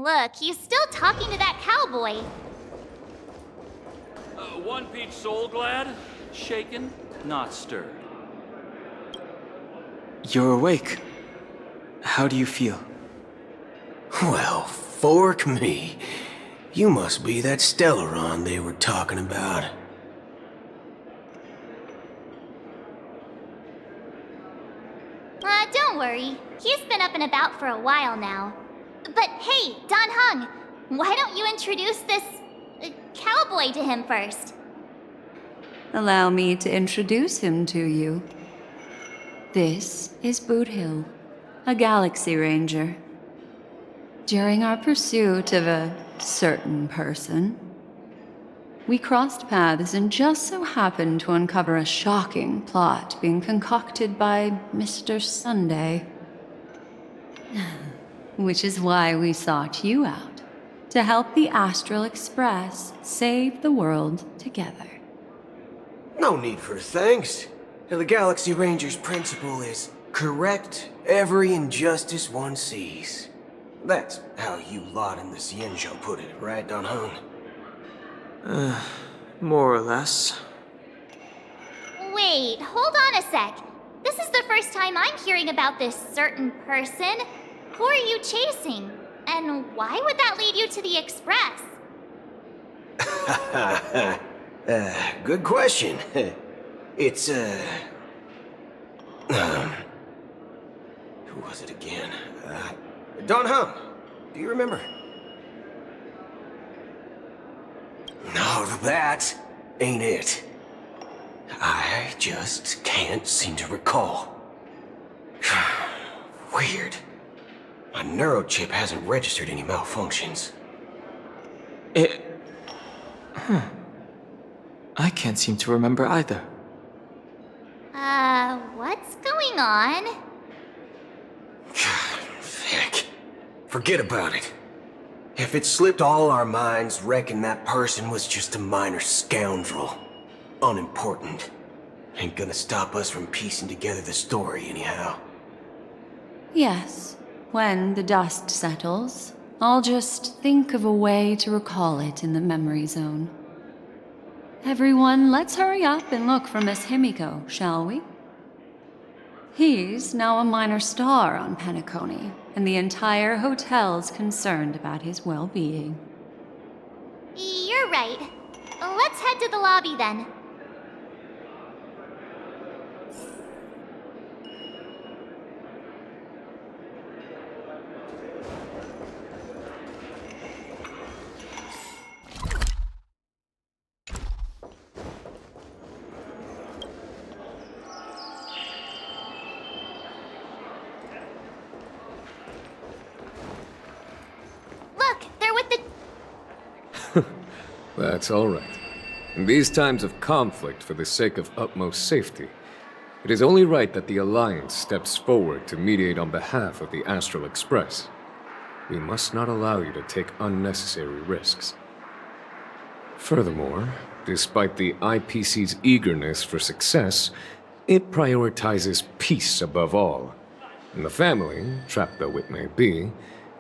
Look, he's still talking to that cowboy. One peach soul glad, shaken, not stirred. You're awake. How do you feel? Well, fork me. You must be that Stellaron they were talking about. Don't worry. He's been up and about for a while now. But hey, Don Hung, why don't you introduce this cowboy to him first? Allow me to introduce him to you. This is Boot Hill, a Galaxy Ranger. During our pursuit of a certain person, we crossed paths and just so happened to uncover a shocking plot being concocted by Mr. Sunday. Which is why we sought you out, to help the Astral Express save the world together. No need for thanks. The Galaxy Ranger's principle is correct every injustice one sees. That's how you lot in the Cienjo put it, right, Don Hung? More or less. Wait, hold on a sec. This is the first time I'm hearing about this certain person. Who are you chasing? And why would that lead you to the Express? Good question. It's, who was it again? Don Hung. Do you remember? No, that ain't it. I just can't seem to recall. Weird. My neurochip hasn't registered any malfunctions. I can't seem to remember either. What's going on? Heck. Forget about it. If it slipped all our minds, reckon that person was just a minor scoundrel. Unimportant. Ain't gonna stop us from piecing together the story anyhow. Yes, when the dust settles, I'll just think of a way to recall it in the memory zone. Everyone, let's hurry up and look for Miss Himiko, shall we? He's now a minor star on Penacony, and the entire hotel's concerned about his well-being. You're right. Let's head to the lobby then. Look, they're with the... That's all right. In these times of conflict for the sake of utmost safety, it is only right that the Alliance steps forward to mediate on behalf of the Astral Express. We must not allow you to take unnecessary risks. Furthermore, despite the IPC's eagerness for success, it prioritizes peace above all. And the family, trapped though it may be,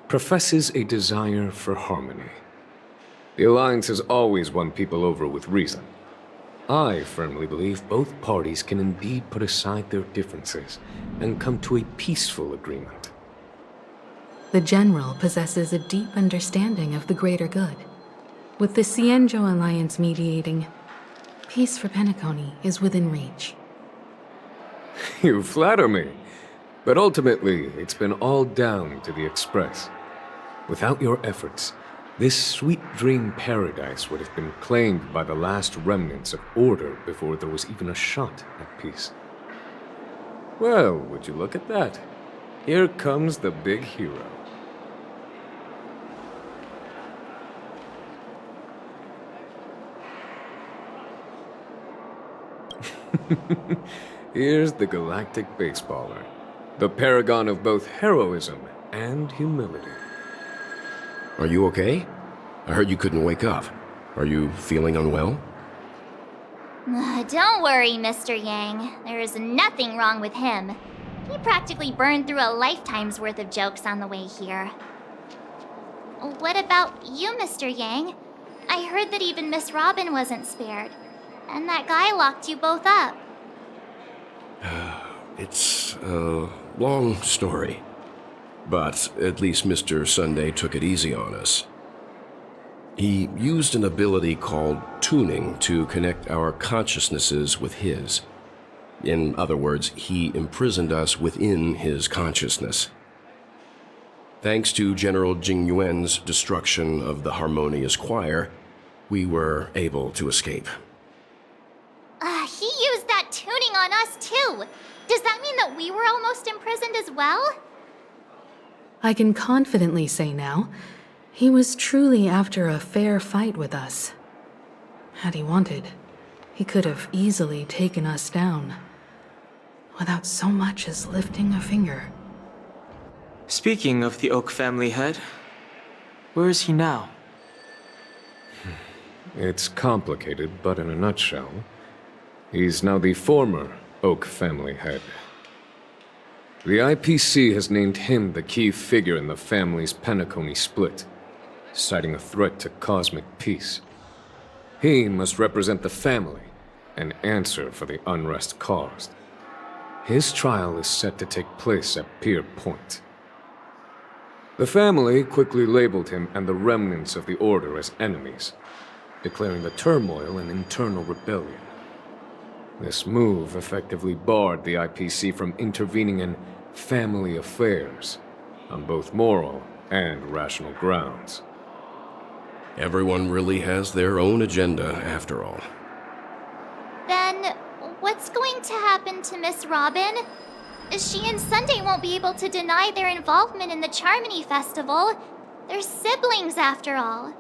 professes a desire for harmony. The Alliance has always won people over with reason. I firmly believe both parties can indeed put aside their differences and come to a peaceful agreement. The General possesses a deep understanding of the greater good. With the Cienjo Alliance mediating, peace for Penacony is within reach. You flatter me. But ultimately, it's been all down to the Express. Without your efforts, this sweet dream paradise would have been claimed by the last remnants of order before there was even a shot at peace. Well, would you look at that? Here comes the big hero. Here's the galactic baseballer, the paragon of both heroism and humility. Are you okay? I heard you couldn't wake up. Are you feeling unwell? Don't worry, Mr. Yang. There is nothing wrong with him. He practically burned through a lifetime's worth of jokes on the way here. what about you, Mr. Yang? I heard that even Miss Robin wasn't spared, and that guy locked you both up. It's a long story. But at least Mr. Sunday took it easy on us. He used an ability called tuning to connect our consciousnesses with his. In other words, he imprisoned us within his consciousness. Thanks to General Jing Yuan's destruction of the Harmonious Choir, we were able to escape. He used that tuning on us too. Does that mean that we were almost imprisoned as well? I can confidently say now, he was truly after a fair fight with us. Had he wanted, he could have easily taken us down, without so much as lifting a finger. Speaking of the Oak family head, where is he now? It's complicated, but in a nutshell, he's now the former Oak family head. The IPC has named him the key figure in the family's Penacony split, citing a threat to cosmic peace. He must represent the family and answer for the unrest caused. His trial is set to take place at Pier Point. The family quickly labeled him and the remnants of the Order as enemies, declaring the turmoil an internal rebellion. This move effectively barred the IPC from intervening in family affairs on both moral and rational grounds. Everyone really has their own agenda, after all. Then, what's going to happen to Miss Robin? She and Sunday won't be able to deny their involvement in the Charmony Festival. They're siblings, after all.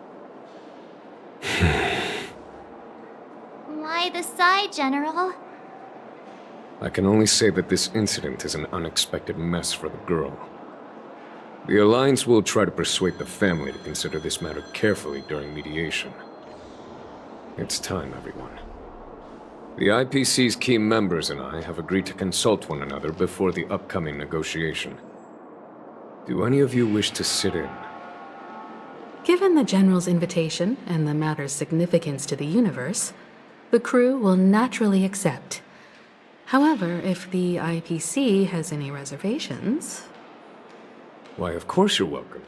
Why the sigh, General? I can only say that this incident is an unexpected mess for the girl. The Alliance will try to persuade the family to consider this matter carefully during mediation. It's time, everyone. The IPC's key members and I have agreed to consult one another before the upcoming negotiation. Do any of you wish to sit in? Given the General's invitation and the matter's significance to the universe, the crew will naturally accept. However, if the IPC has any reservations... Why, of course you're welcome.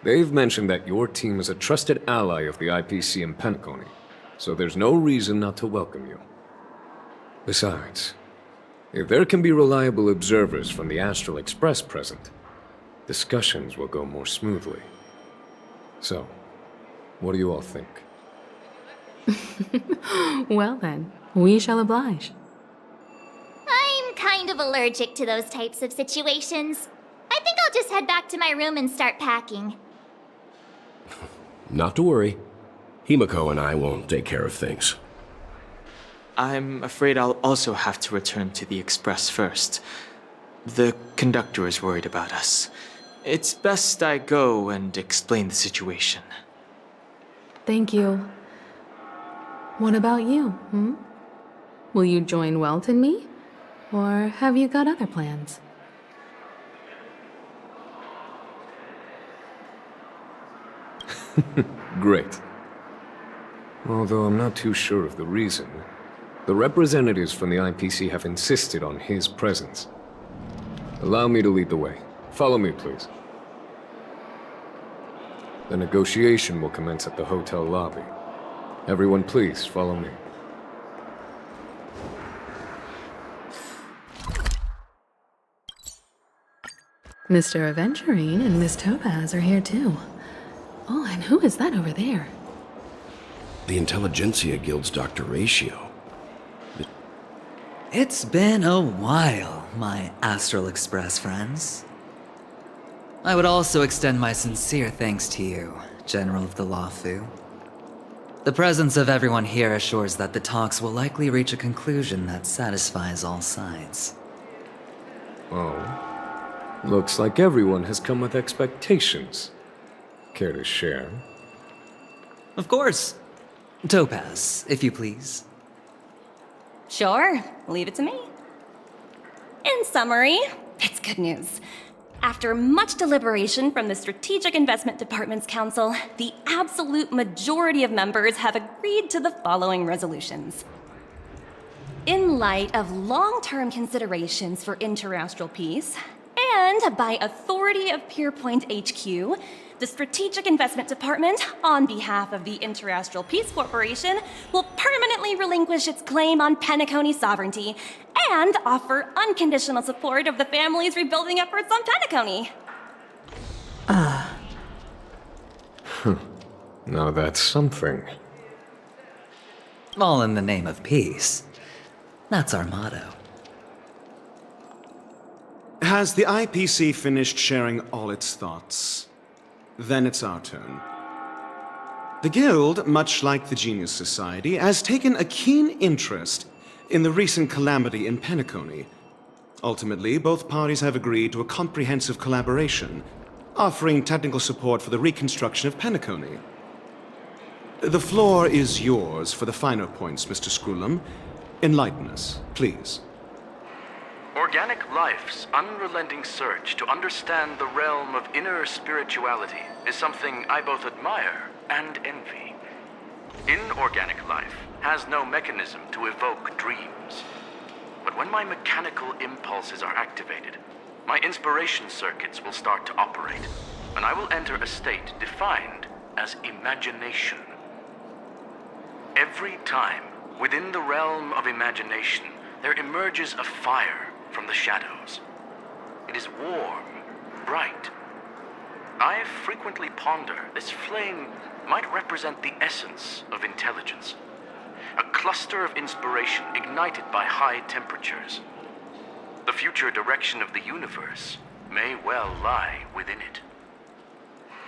They've mentioned that your team is a trusted ally of the IPC in Penacony, so there's no reason not to welcome you. Besides, if there can be reliable observers from the Astral Express present, discussions will go more smoothly. So, what do you all think? Well then, we shall oblige. I'm kind of allergic to those types of situations. I think I'll just head back to my room and start packing. Not to worry. Himiko and I will take care of things. I'm afraid I'll also have to return to the Express first. The conductor is worried about us. It's best I go and explain the situation. Thank you. What about you, hmm? Will you join Welt and me? Or have you got other plans? Great. Although I'm not too sure of the reason, the representatives from the IPC have insisted on his presence. Allow me to lead the way. Follow me, please. The negotiation will commence at the hotel lobby. Everyone, please follow me. Mr. Aventurine and Miss Topaz are here too. Oh, and who is that over there? The Intelligentsia Guild's Dr. Ratio. It's been a while, my Astral Express friends. I would also extend my sincere thanks to you, General of the Lawfu. The presence of everyone here assures that the talks will likely reach a conclusion that satisfies all sides. Oh. Looks like everyone has come with expectations. Care to share? Of course. Topaz, if you please. Sure, leave it to me. In summary, it's good news. After much deliberation from the Strategic Investment Department's council, the absolute majority of members have agreed to the following resolutions. In light of long-term considerations for interastral peace, and by authority of Pierpoint HQ, the Strategic Investment Department, on behalf of the Interastral Peace Corporation, will permanently relinquish its claim on Penacony sovereignty and offer unconditional support of the family's rebuilding efforts on Penacony. Now that's something. All in the name of peace. That's our motto. Has the IPC finished sharing all its thoughts? Then it's our turn. The Guild, much like the Genius Society, has taken a keen interest in the recent calamity in Penacony. Ultimately, both parties have agreed to a comprehensive collaboration, offering technical support for the reconstruction of Penacony. The floor is yours for the finer points, Mr. Screwlum. Enlighten us, please. Organic life's unrelenting search to understand the realm of inner spirituality is something I both admire and envy. Inorganic life has no mechanism to evoke dreams. But when my mechanical impulses are activated, my inspiration circuits will start to operate, and I will enter a state defined as imagination. Every time, within the realm of imagination, there emerges a fire from the shadows. It is warm, bright. I frequently ponder this flame might represent the essence of intelligence, a cluster of inspiration ignited by high temperatures. The future direction of the universe may well lie within it.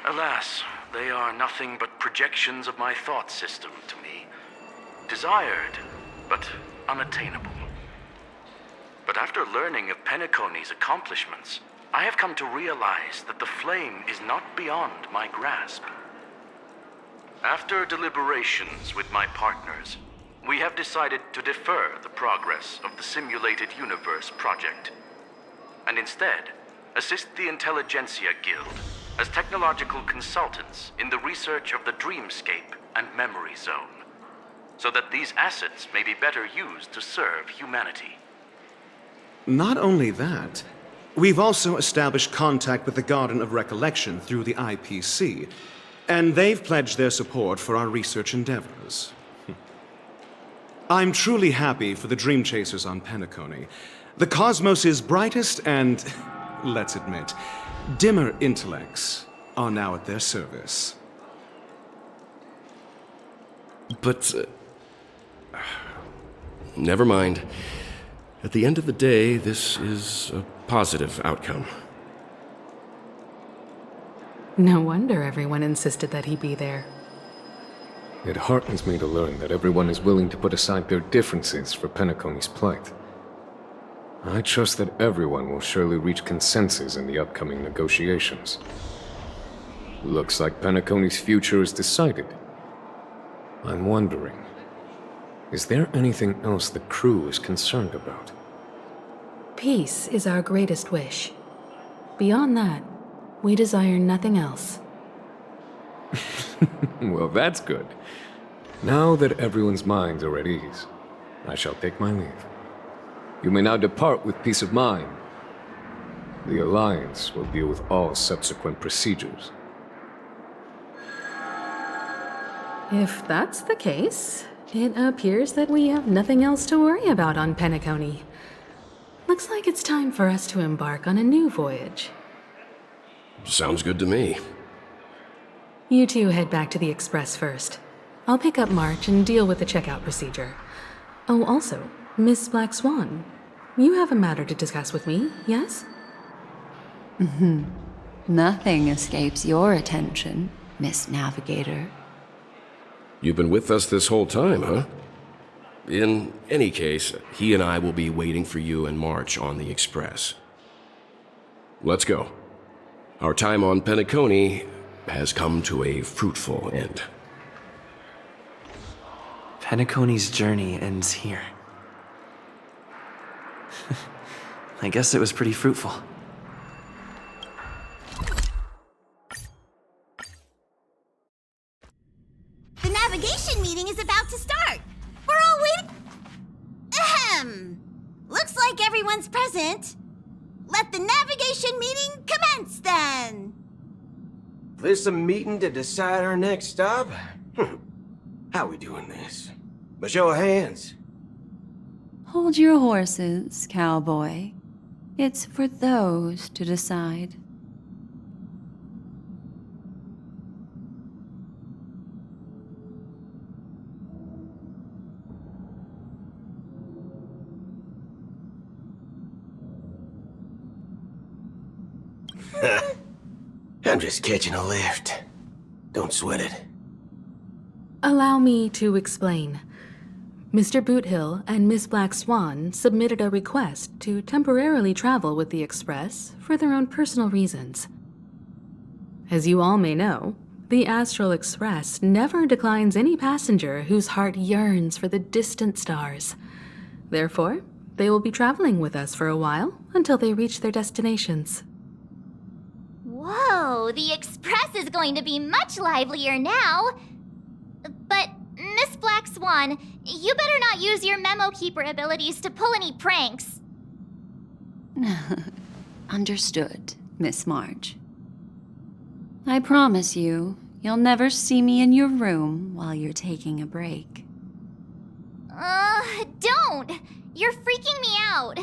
Alas, they are nothing but projections of my thought system to me, desired, but unattainable. But after learning of Penacony's accomplishments, I have come to realize that the flame is not beyond my grasp. After deliberations with my partners, we have decided to defer the progress of the Simulated Universe project, and instead assist the Intelligentsia Guild as technological consultants in the research of the Dreamscape and Memory Zone, so that these assets may be better used to serve humanity. Not only that, we've also established contact with the Garden of Recollection through the IPC, and they've pledged their support for our research endeavors. I'm truly happy for the Dream Chasers on Penacony. The cosmos' brightest and, let's admit, dimmer intellects are now at their service. But, never mind. At the end of the day, this is a positive outcome. No wonder everyone insisted that he be there. It heartens me to learn that everyone is willing to put aside their differences for Penacony's plight. I trust that everyone will surely reach consensus in the upcoming negotiations. Looks like Penacony's future is decided. I'm wondering, is there anything else the crew is concerned about? Peace is our greatest wish. Beyond that, we desire nothing else. Well, that's good. Now that everyone's minds are at ease, I shall take my leave. You may now depart with peace of mind. The Alliance will deal with all subsequent procedures. If that's the case, it appears that we have nothing else to worry about on Penacony. Looks like it's time for us to embark on a new voyage. Sounds good to me. You two head back to the Express first. I'll pick up March and deal with the checkout procedure. Oh, also, Miss Black Swan, you have a matter to discuss with me, yes? Nothing escapes your attention, Miss Navigator. You've been with us this whole time, huh? In any case, he and I will be waiting for you and March on the Express. Let's go. Our time on Penacony has come to a fruitful end. Penacony's journey ends here. I guess it was pretty fruitful. Looks like everyone's present. Let the navigation meeting commence then. This a meeting to decide our next stop? How we doing this? By show of hands. Hold your horses, cowboy. It's for those to decide. I'm just catching a lift. Don't sweat it. Allow me to explain. Mr. Boothill and Miss Black Swan submitted a request to temporarily travel with the Express for their own personal reasons. As you all may know, the Astral Express never declines any passenger whose heart yearns for the distant stars. Therefore, they will be traveling with us for a while until they reach their destinations. Whoa, the Express is going to be much livelier now. But, Miss Black Swan, you better not use your memo keeper abilities to pull any pranks. Understood, Miss Marge. I promise you, you'll never see me in your room while you're taking a break. Don't! You're freaking me out.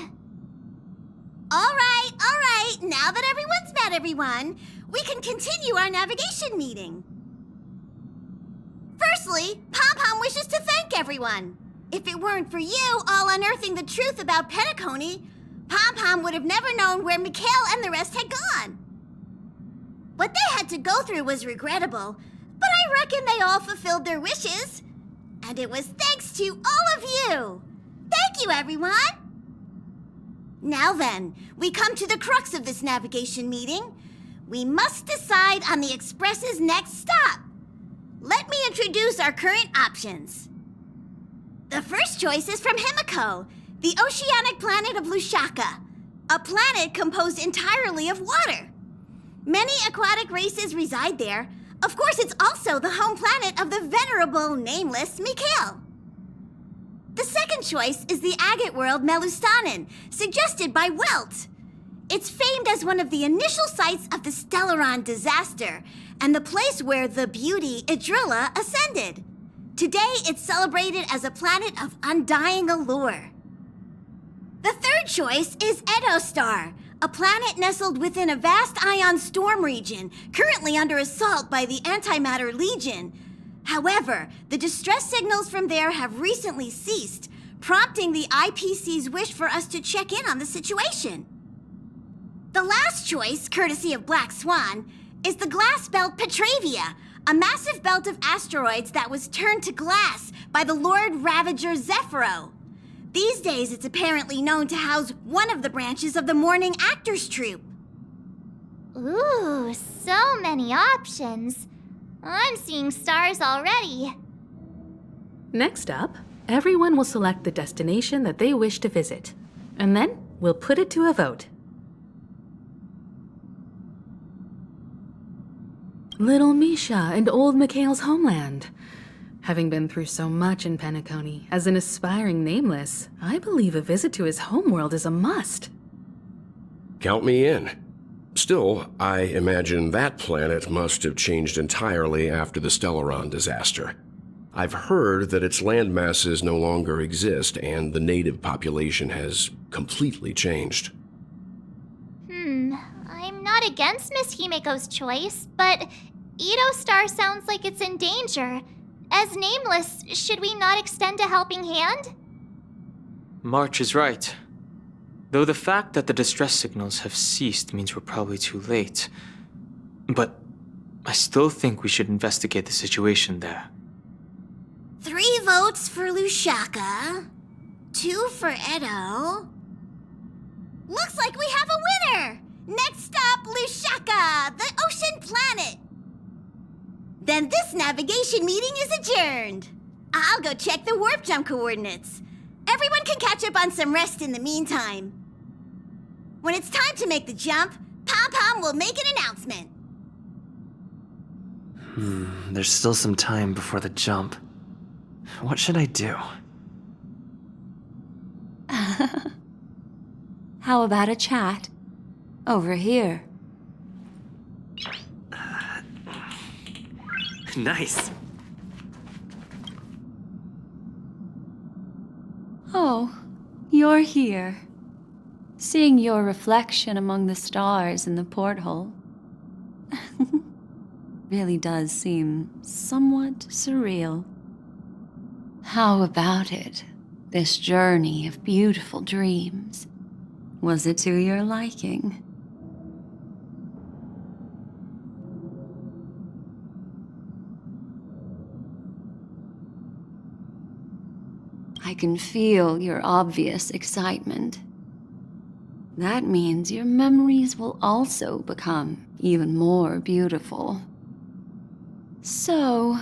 All right. Now that everyone's met everyone, we can continue our navigation meeting. Firstly, Pom-Pom wishes to thank everyone. If it weren't for you all unearthing the truth about Penacony, Pom-Pom would have never known where Mikhail and the rest had gone. What they had to go through was regrettable, but I reckon they all fulfilled their wishes. And it was thanks to all of you. Thank you, everyone. Now then, we come to the crux of this navigation meeting. We must decide on the Express's next stop. Let me introduce our current options. The first choice is from Himiko, the oceanic planet of Lushaka, a planet composed entirely of water. Many aquatic races reside there. Of course, it's also the home planet of the venerable, nameless Mikhail. The second choice is the agate world Melustanen, suggested by Welt. It's famed as one of the initial sites of the Stellaron disaster, and the place where the beauty Idrilla ascended. Today, it's celebrated as a planet of undying allure. The third choice is Edo Star, a planet nestled within a vast ion storm region, currently under assault by the Antimatter Legion. However, the distress signals from there have recently ceased, prompting the IPC's wish for us to check in on the situation. The last choice, courtesy of Black Swan, is the glass belt Petravia, a massive belt of asteroids that was turned to glass by the Lord Ravager Zephyro. These days, it's apparently known to house one of the branches of the Morning Actors Troupe. Ooh, so many options. I'm seeing stars already. Next up, everyone will select the destination that they wish to visit, and then we'll put it to a vote. Little Misha and old Mikhail's homeland. Having been through so much in Penacony, as an aspiring nameless, I believe a visit to his homeworld is a must. Count me in. Still, I imagine that planet must have changed entirely after the Stellaron disaster. I've heard that its land masses no longer exist and the native population has completely changed. I'm not against Miss Himiko's choice, but Edo Star sounds like it's in danger. As nameless, should we not extend a helping hand? March is right. Though the fact that the distress signals have ceased means we're probably too late. But I still think we should investigate the situation there. 3 votes for Lushaka, 2 for Edo. Looks like we have a winner! Next stop, Lushaka, the ocean planet. Then this navigation meeting is adjourned. I'll go check the warp jump coordinates. Everyone can catch up on some rest in the meantime. When it's time to make the jump, Pom-Pom will make an announcement. There's still some time before the jump. What should I do? How about a chat? Over here. Nice. Oh, you're here. Seeing your reflection among the stars in the porthole really does seem somewhat surreal. How about it? This journey of beautiful dreams. Was it to your liking? I can feel your obvious excitement. That means your memories will also become even more beautiful. So,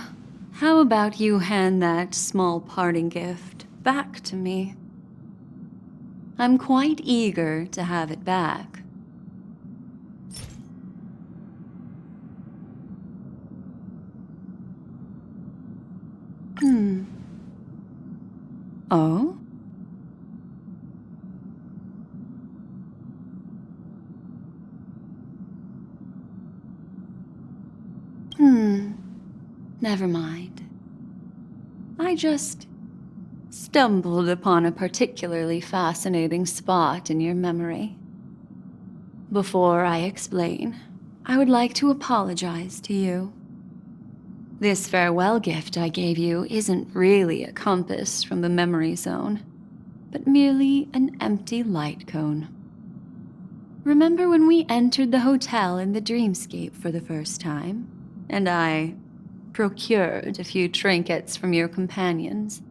how about you hand that small parting gift back to me? I'm quite eager to have it back. Oh? Never mind. I just stumbled upon a particularly fascinating spot in your memory. Before I explain, I would like to apologize to you. This farewell gift I gave you isn't really a compass from the memory zone, but merely an empty light cone. Remember when we entered the hotel in the dreamscape for the first time, and I procured a few trinkets from your companions?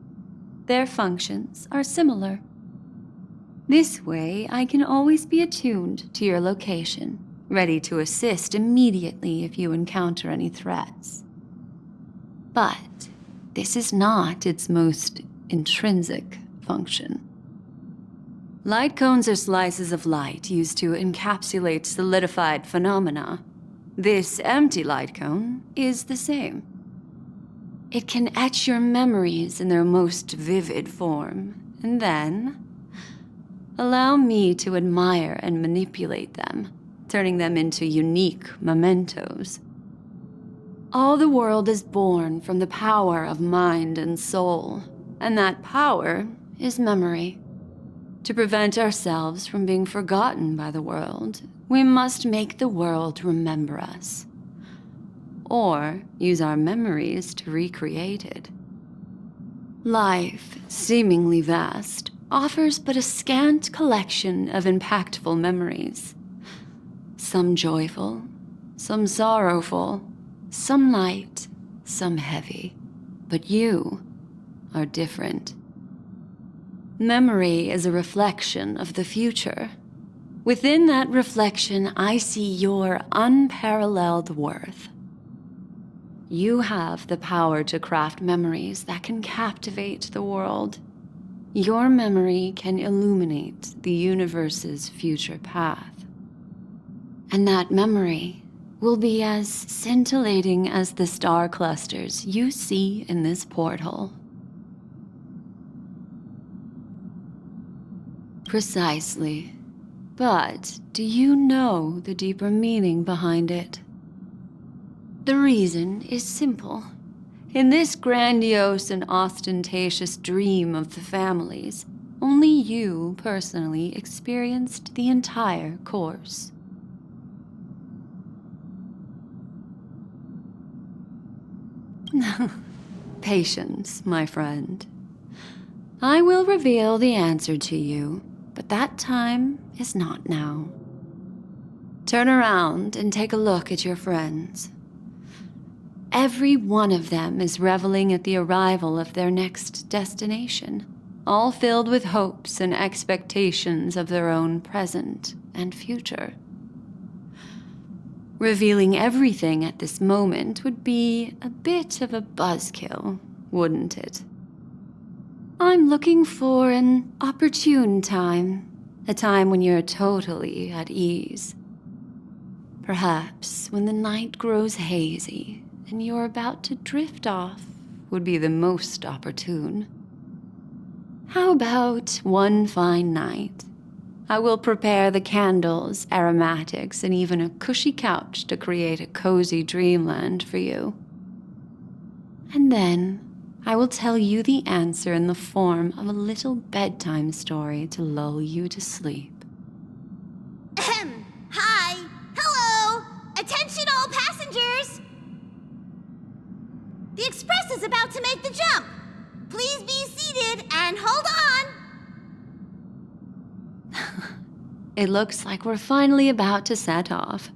Their functions are similar. This way, I can always be attuned to your location, ready to assist immediately if you encounter any threats. But this is not its most intrinsic function. Light cones are slices of light used to encapsulate solidified phenomena. This empty light cone is the same. It can etch your memories in their most vivid form, and then allow me to admire and manipulate them, turning them into unique mementos. All the world is born from the power of mind and soul, and that power is memory. To prevent ourselves from being forgotten by the world, we must make the world remember us, or use our memories to recreate it. Life, seemingly vast, offers but a scant collection of impactful memories. Some joyful, some sorrowful, some light, some heavy. But you are different. Memory is a reflection of the future. Within that reflection, I see your unparalleled worth. You have the power to craft memories that can captivate the world. Your memory can illuminate the universe's future path. And that memory will be as scintillating as the star clusters you see in this porthole. Precisely. But do you know the deeper meaning behind it? The reason is simple. In this grandiose and ostentatious dream of the families, only you personally experienced the entire course. Patience, my friend. I will reveal the answer to you, but that time is not now. Turn around and take a look at your friends. Every one of them is reveling at the arrival of their next destination, all filled with hopes and expectations of their own present and future. Revealing everything at this moment would be a bit of a buzzkill, wouldn't it? I'm looking for an opportune time, a time when you're totally at ease. Perhaps when the night grows hazy and you're about to drift off would be the most opportune. How about one fine night? I will prepare the candles, aromatics, and even a cushy couch to create a cozy dreamland for you. And then I will tell you the answer in the form of a little bedtime story to lull you to sleep. Ahem. Hi. Hello. Attention all passengers. The express is about to make the jump. Please be seated and hold on. It looks like we're finally about to set off.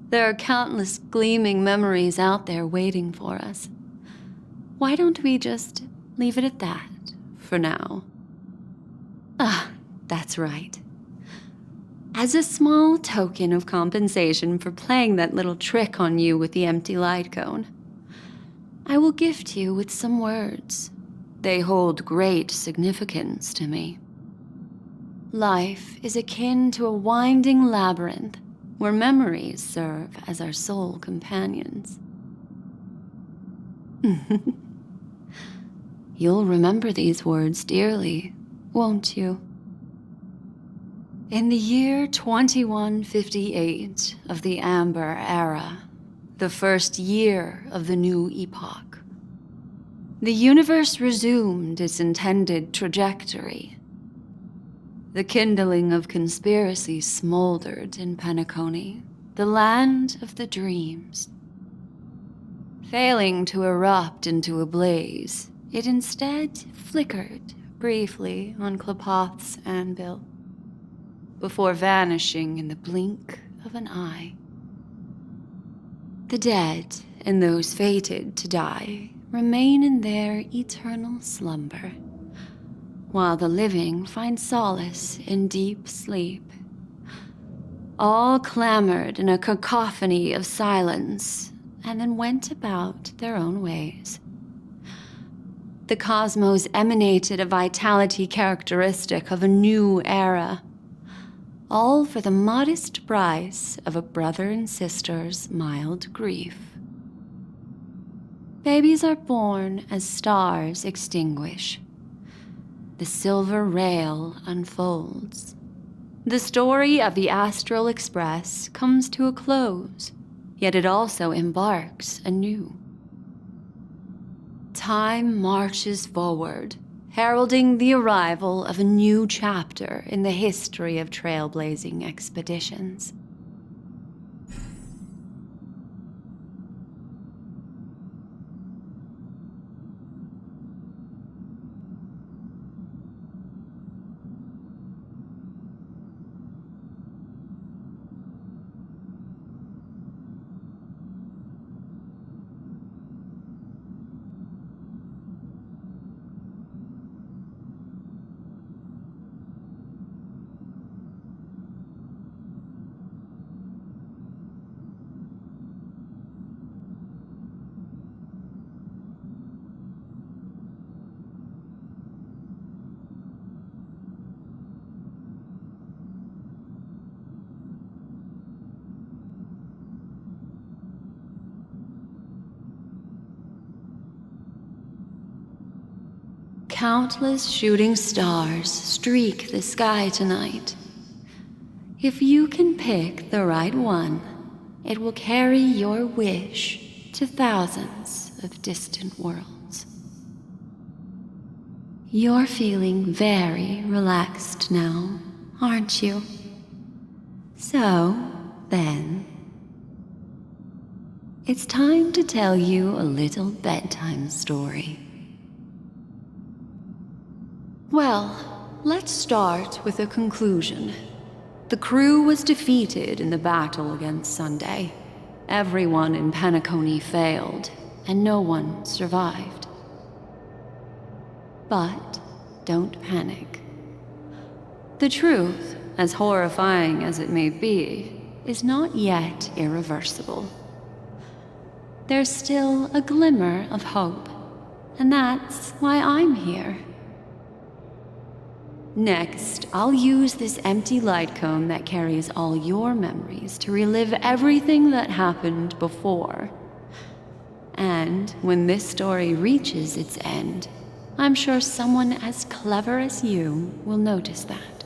There are countless gleaming memories out there waiting for us. Why don't we just leave it at that for now? That's right. As a small token of compensation for playing that little trick on you with the empty light cone, I will gift you with some words. They hold great significance to me. Life is akin to a winding labyrinth where memories serve as our sole companions. You'll remember these words dearly, won't you? In the year 2158 of the Amber Era, the first year of the new epoch, the universe resumed its intended trajectory. The kindling of conspiracy smoldered in Penacony, the land of the dreams. Failing to erupt into a blaze, it instead flickered briefly on Klapoth's anvil, before vanishing in the blink of an eye. The dead and those fated to die remain in their eternal slumber, while the living find solace in deep sleep. All clamored in a cacophony of silence, and then went about their own ways. The cosmos emanated a vitality characteristic of a new era, all for the modest price of a brother and sister's mild grief. Babies are born as stars extinguish. The silver rail unfolds. The story of the Astral Express comes to a close, yet it also embarks anew. Time marches forward, heralding the arrival of a new chapter in the history of trailblazing expeditions. Countless shooting stars streak the sky tonight. If you can pick the right one, it will carry your wish to thousands of distant worlds. You're feeling very relaxed now, aren't you? So, then, it's time to tell you a little bedtime story. Well, let's start with a conclusion. The crew was defeated in the battle against Sunday. Everyone in Penacony failed, and no one survived. But don't panic. The truth, as horrifying as it may be, is not yet irreversible. There's still a glimmer of hope, and that's why I'm here. Next, I'll use this empty light cone that carries all your memories to relive everything that happened before. And when this story reaches its end, I'm sure someone as clever as you will notice that.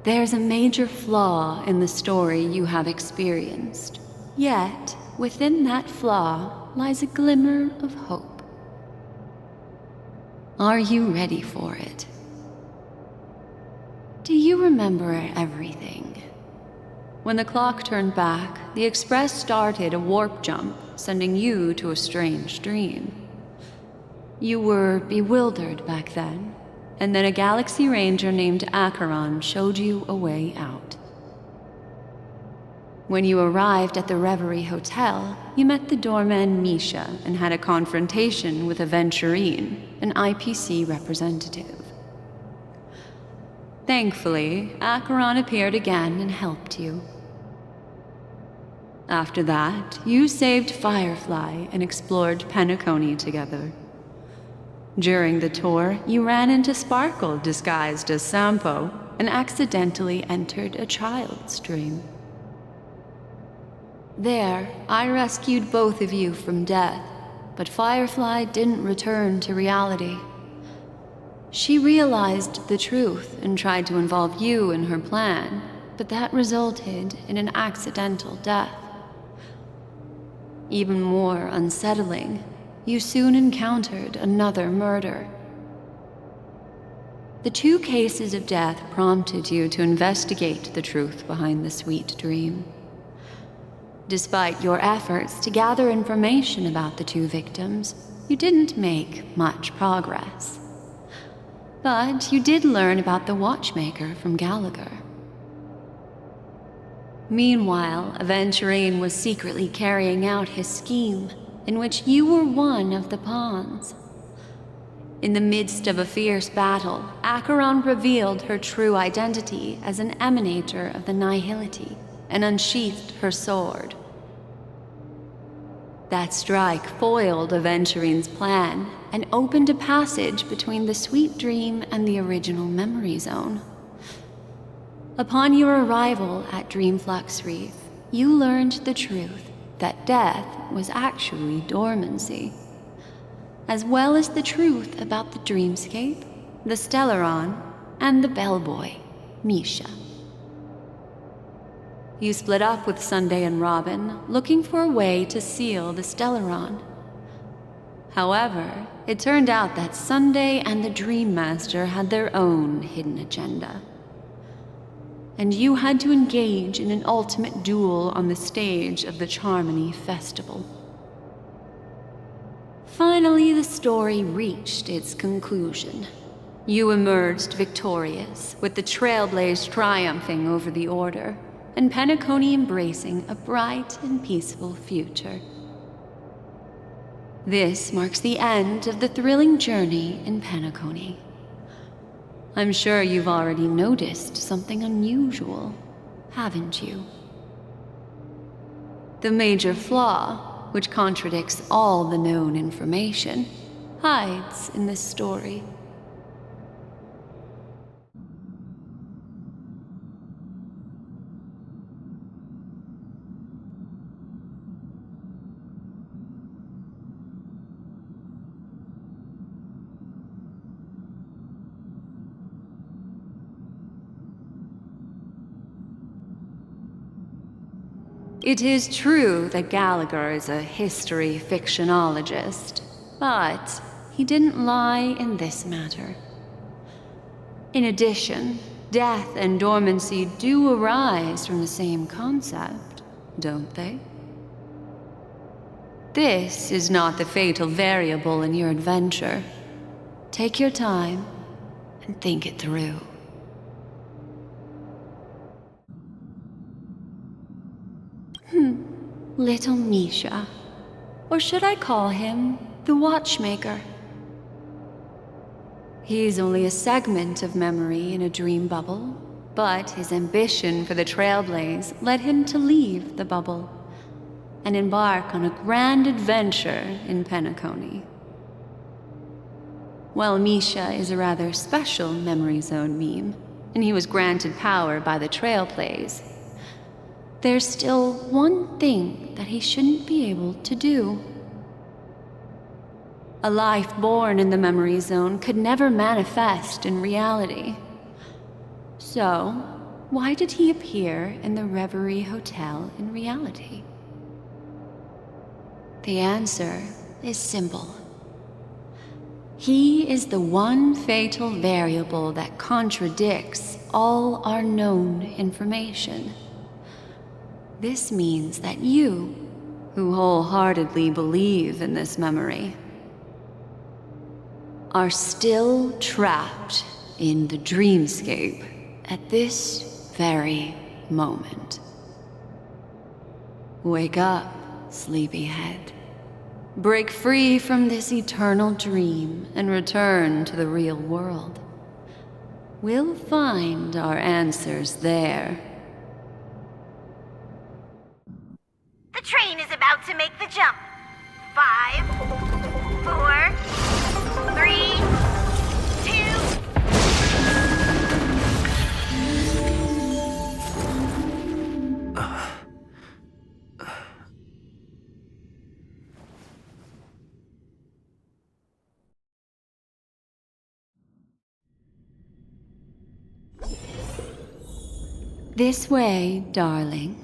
There's a major flaw in the story you have experienced. Yet, within that flaw lies a glimmer of hope. Are you ready for it? Do you remember everything? When the clock turned back, the Express started a warp jump, sending you to a strange dream. You were bewildered back then, and then a Galaxy Ranger named Acheron showed you a way out. When you arrived at the Reverie Hotel, you met the doorman Misha and had a confrontation with Aventurine, an IPC representative. Thankfully, Acheron appeared again and helped you. After that, you saved Firefly and explored Penacony together. During the tour, you ran into Sparkle disguised as Sampo and accidentally entered a child's dream. There, I rescued both of you from death, but Firefly didn't return to reality. She realized the truth and tried to involve you in her plan, but that resulted in an accidental death. Even more unsettling, you soon encountered another murder. The 2 cases of death prompted you to investigate the truth behind the sweet dream. Despite your efforts to gather information about the 2 victims, you didn't make much progress. But you did learn about the watchmaker from Gallagher. Meanwhile, Aventurine was secretly carrying out his scheme, in which you were one of the pawns. In the midst of a fierce battle, Acheron revealed her true identity as an emanator of the Nihility and unsheathed her sword. That strike foiled Aventurine's plan and opened a passage between the sweet dream and the original memory zone. Upon your arrival at Dreamflux Reef, you learned the truth that death was actually dormancy, as well as the truth about the dreamscape, the Stellaron, and the bellboy, Misha. You split up with Sunday and Robin, looking for a way to seal the Stellaron. However, it turned out that Sunday and the Dream Master had their own hidden agenda. And you had to engage in an ultimate duel on the stage of the Charmony Festival. Finally, the story reached its conclusion. You emerged victorious, with the Trailblaze triumphing over the Order, and Penacony embracing a bright and peaceful future. This marks the end of the thrilling journey in Penacony. I'm sure you've already noticed something unusual, haven't you? The major flaw, which contradicts all the known information, hides in this story. It is true that Gallagher is a history fictionologist, but he didn't lie in this matter. In addition, death and dormancy do arise from the same concept, don't they? This is not the fatal variable in your adventure. Take your time and think it through. Little Misha. Or should I call him the Watchmaker? He's only a segment of memory in a dream bubble, but his ambition for the Trailblaze led him to leave the bubble and embark on a grand adventure in Penacony. While Misha is a rather special memory zone meme, and he was granted power by the Trailblaze, there's still one thing that he shouldn't be able to do. A life born in the memory zone could never manifest in reality. So, why did he appear in the Reverie Hotel in reality? The answer is simple. He is the one fatal variable that contradicts all our known information. This means that you, who wholeheartedly believe in this memory, are still trapped in the dreamscape at this very moment. Wake up, sleepyhead. Break free from this eternal dream and return to the real world. We'll find our answers there. The train is about to make the jump. 5, 4, 3, 2. This way, darling.